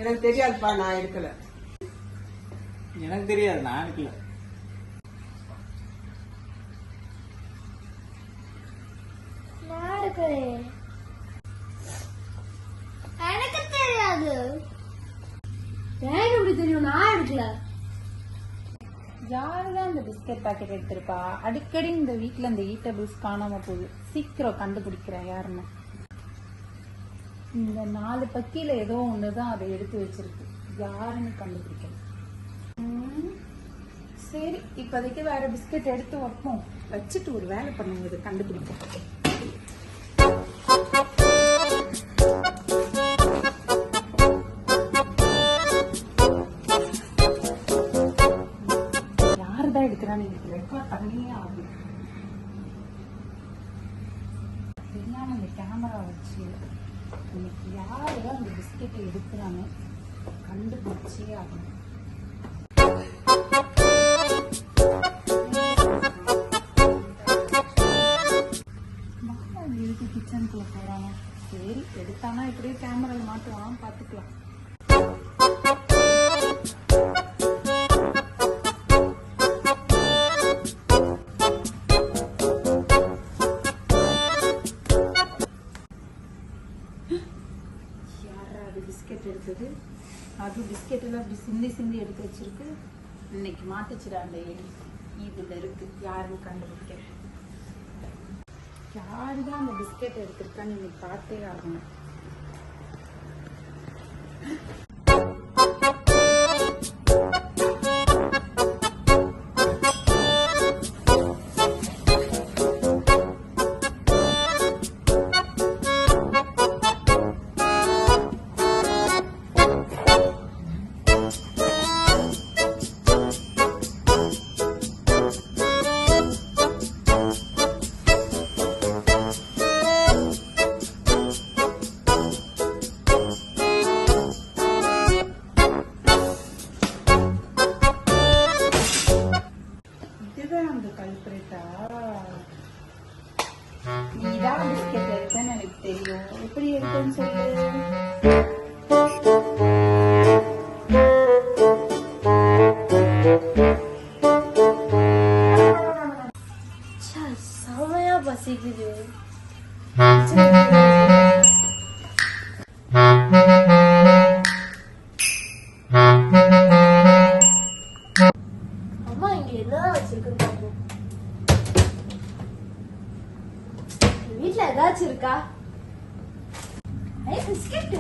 எனக்கு தெரியாதுப்பா, நான் எடுக்கல. எனக்கு தெரியாது, நான் எடுக்கல. எனக்கு தெரியாது. எனக்கு எப்படி தெரியும்? நான் எடுக்கல. யாருதான் இந்த பிஸ்கட் பாக்கெட் எடுத்திருப்பா? அடிக்கடி இந்த வீட்டுல இந்த ஈட்டபிள்ஸ் காணாம போகுது. சீக்கிரம் கண்டுபிடிக்கிறேன் யாருன்னு. இந்த 4 பக்கியில ஏதோ ஒண்ணுதான் அதை எடுத்து வச்சிருக்கு. யாருன்னு கண்டுபிடிக்கணும். சரி, இப்போதைக்கு வேற பிஸ்கட் எடுத்து வைப்போம். வச்சுட்டு ஒரு வேலை பண்ணுங்க, இது கண்டுபிடிப்போம். யாருதான் எடுக்கிறான்னு எனக்கு ரெக்கார்ட் பண்ணியே ஆகும். தெரியாம இந்த கேமரா வச்சு இன்னைக்கு யாருதான் இந்த பிஸ்கெட்டை எடுக்கிறான்னு கண்டுபிடிச்சே ஆகணும். கிச்சனுக்குள்ள போறானோ? சரி, எடுத்தானா இப்படியே கேமரா மாட்டுவான், பாத்துக்கலாம். பிஸ்கெட் எடுத்தது, அது பிஸ்கெட் எல்லாம் அப்படி சிந்தி சிந்தி எடுத்து வச்சிருக்கு. இன்னைக்கு மாட்டுச்சுடா அந்த எலி. இதுல இருக்கு, யாருன்னு கண்டுபிடிக்கிறேன். யாருதான் அந்த பிஸ்கெட் எடுத்திருக்கான்னு இன்னைக்கு பார்த்தே ஆகணும். அந்த கல்பிரேட்டா? நீதான் பிஸ்கெட் எடுத்தேன்னு எனக்கு தெரியும். எப்படி எடுத்தேன்னு சொல்லு. செமையா பசிக்குது. அம்மா இங்க என்ன வச்சிருக்குன்னு பாப்போம். வீட்டுல ஏதாச்சும் இருக்கா? பிஸ்கெட்.